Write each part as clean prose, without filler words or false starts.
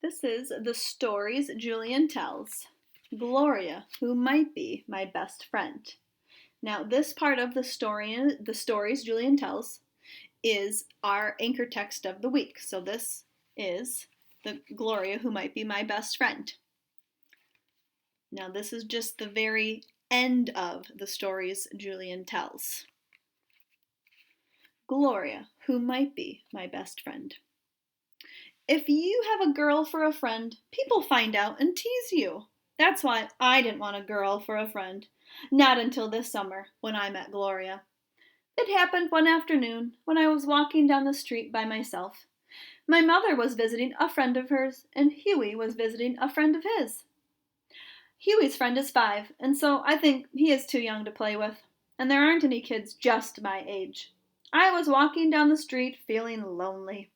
This is the stories Julian tells. Gloria, who might be my best friend. Now, this part of the stories Julian tells, is our anchor text of the week. So this is the Gloria, who might be my best friend. Now, this is just the very end of the stories Julian tells. Gloria, who might be my best friend. If you have a girl for a friend, people find out and tease you. That's why I didn't want a girl for a friend. Not until this summer, when I met Gloria. It happened one afternoon when I was walking down the street by myself. My mother was visiting a friend of hers, and Huey was visiting a friend of his. Huey's friend is 5, and so I think he is too young to play with, and there aren't any kids just my age. I was walking down the street feeling lonely.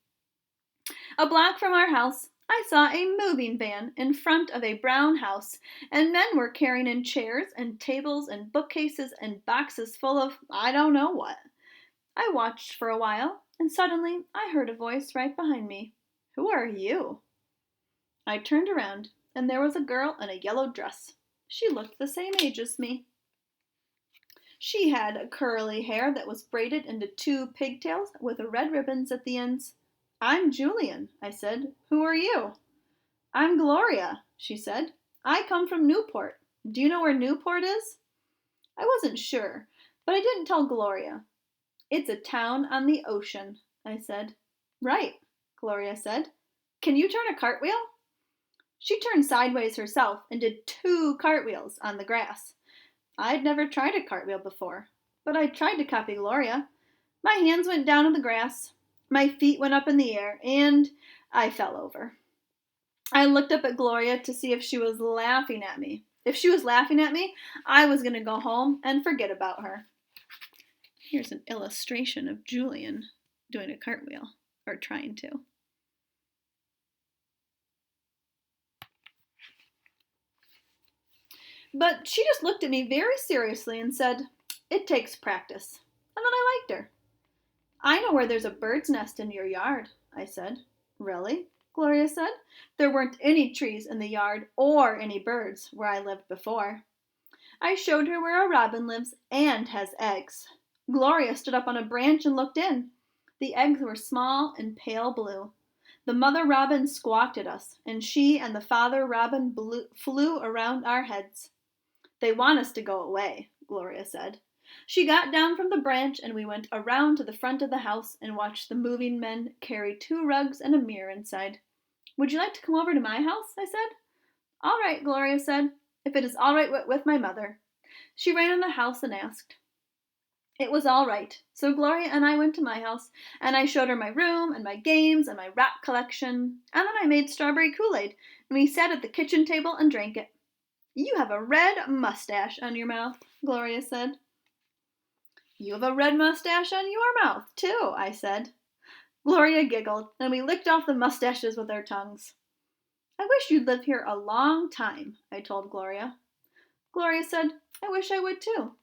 A block from our house, I saw a moving van in front of a brown house, and men were carrying in chairs and tables and bookcases and boxes full of I don't know what. I watched for a while, and suddenly I heard a voice right behind me. "Who are you?" I turned around, and there was a girl in a yellow dress. She looked the same age as me. She had curly hair that was braided into 2 pigtails with red ribbons at the ends. "I'm Julian," I said. "Who are you?" "I'm Gloria," she said. "I come from Newport. Do you know where Newport is?" I wasn't sure, but I didn't tell Gloria. "It's a town on the ocean," I said. "Right," Gloria said. "Can you turn a cartwheel?" She turned sideways herself and did 2 cartwheels on the grass. I'd never tried a cartwheel before, but I tried to copy Gloria. My hands went down in the grass. My feet went up in the air, and I fell over. I looked up at Gloria to see if she was laughing at me. If she was laughing at me, I was going to go home and forget about her. Here's an illustration of Julian doing a cartwheel, or trying to. But she just looked at me very seriously and said, "It takes practice." And then I liked her. "I know where there's a bird's nest in your yard," I said. "Really?" Gloria said. "There weren't any trees in the yard or any birds where I lived before." I showed her where a robin lives and has eggs. Gloria stood up on a branch and looked in. The eggs were small and pale blue. The mother robin squawked at us, and she and the father robin flew around our heads. "They want us to go away," Gloria said. She got down from the branch, and we went around to the front of the house and watched the moving men carry 2 rugs and a mirror inside. "Would you like to come over to my house?" I said. "All right," Gloria said, "if it is all right with my mother." She ran in the house and asked. It was all right, so Gloria and I went to my house, and I showed her my room and my games and my rock collection, and then I made strawberry Kool-Aid, and we sat at the kitchen table and drank it. "You have a red mustache on your mouth," Gloria said. "You have a red mustache on your mouth, too," I said. Gloria giggled, and we licked off the mustaches with our tongues. "I wish you'd live here a long time," I told Gloria. Gloria said, "I wish I would too."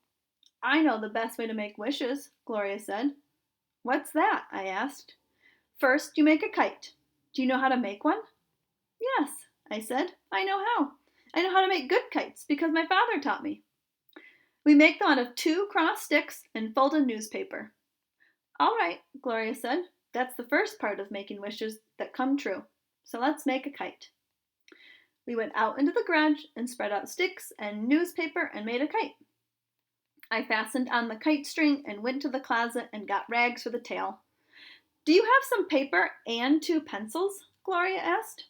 "I know the best way to make wishes," Gloria said. "What's that?" I asked. "First, you make a kite. Do you know how to make one?" "Yes," I said, "I know how. I know how to make good kites because my father taught me." "We make them out of 2 cross sticks and folded newspaper." "All right," Gloria said. "That's the first part of making wishes that come true. So let's make a kite." We went out into the garage and spread out sticks and newspaper and made a kite. I fastened on the kite string and went to the closet and got rags for the tail. "Do you have some paper and 2 pencils?" Gloria asked.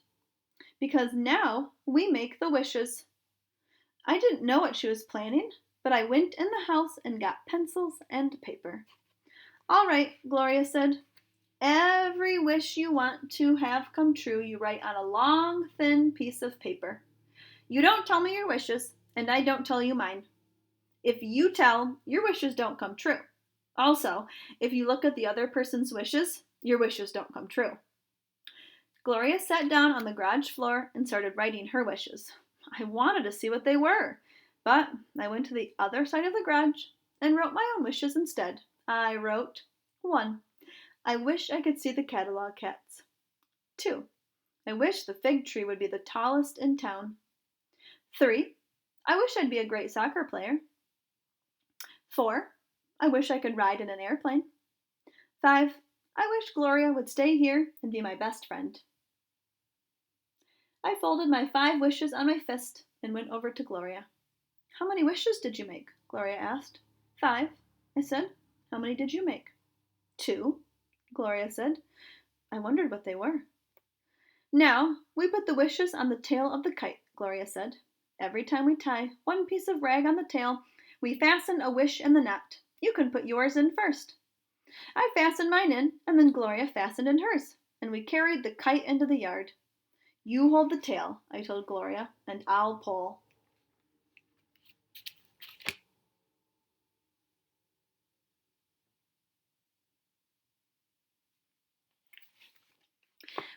"Because now we make the wishes." I didn't know what she was planning, but I went in the house and got pencils and paper. "All right," Gloria said. "Every wish you want to have come true you write on a long, thin piece of paper. You don't tell me your wishes, and I don't tell you mine. If you tell, your wishes don't come true. Also, if you look at the other person's wishes, your wishes don't come true." Gloria sat down on the garage floor and started writing her wishes. I wanted to see what they were, but I went to the other side of the garage and wrote my own wishes instead. I wrote, 1. I wish I could see the catalog cats. 2. I wish the fig tree would be the tallest in town. 3. I wish I'd be a great soccer player. 4. I wish I could ride in an airplane. 5. I wish Gloria would stay here and be my best friend. I folded my 5 wishes on my fist and went over to Gloria. How many wishes did you make? Gloria asked. 5, I said. How many did you make? 2, Gloria said. I wondered what they were. Now, we put the wishes on the tail of the kite, Gloria said. Every time we tie one piece of rag on the tail, we fasten a wish in the knot. You can put yours in first. I fastened mine in, and then Gloria fastened in hers, and we carried the kite into the yard. You hold the tail, I told Gloria, and I'll pull.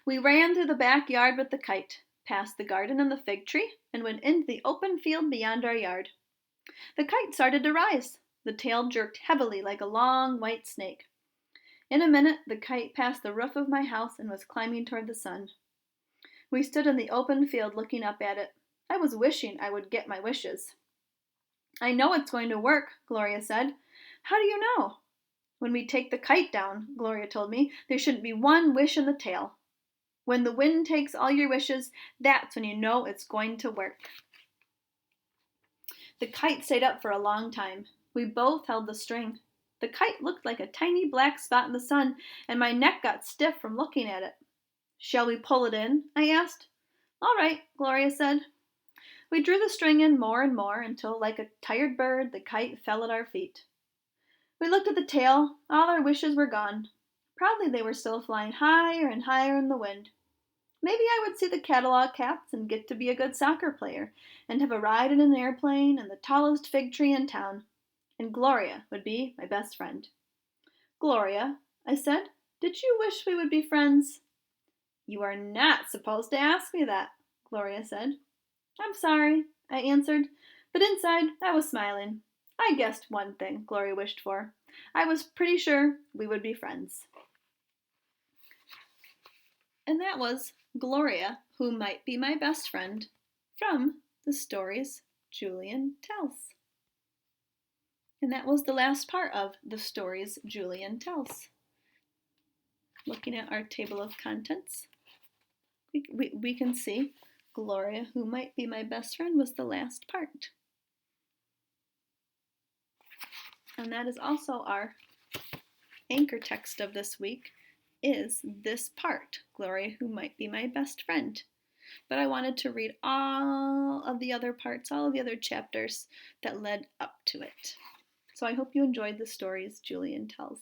We ran through the backyard with the kite, past the garden and the fig tree, and went into the open field beyond our yard. The kite started to rise. The tail jerked heavily like a long white snake. In a minute, the kite passed the roof of my house and was climbing toward the sun. We stood in the open field looking up at it. I was wishing I would get my wishes. I know it's going to work, Gloria said. How do you know? When we take the kite down, Gloria told me, there shouldn't be one wish in the tail. When the wind takes all your wishes, that's when you know it's going to work. The kite stayed up for a long time. We both held the string. The kite looked like a tiny black spot in the sun, and my neck got stiff from looking at it. Shall we pull it in? I asked. All right, Gloria said. We drew the string in more and more until, like a tired bird, the kite fell at our feet. We looked at the tail. All our wishes were gone. Proudly they were still flying higher and higher in the wind. Maybe I would see the catalog cats and get to be a good soccer player and have a ride in an airplane and the tallest fig tree in town. And Gloria would be my best friend. Gloria, I said, did you wish we would be friends? You are not supposed to ask me that, Gloria said. I'm sorry, I answered, but inside I was smiling. I guessed one thing Gloria wished for. I was pretty sure we would be friends. And that was Gloria, who might be my best friend, from the stories Julian tells. And that was the last part of the stories Julian tells. Looking at our table of contents, we can see Gloria, who might be my best friend, was the last part. And that is also our anchor text of this week, is this part, Gloria, who might be my best friend. But I wanted to read all of the other parts, all of the other chapters that led up to it. So I hope you enjoyed the stories Julian tells.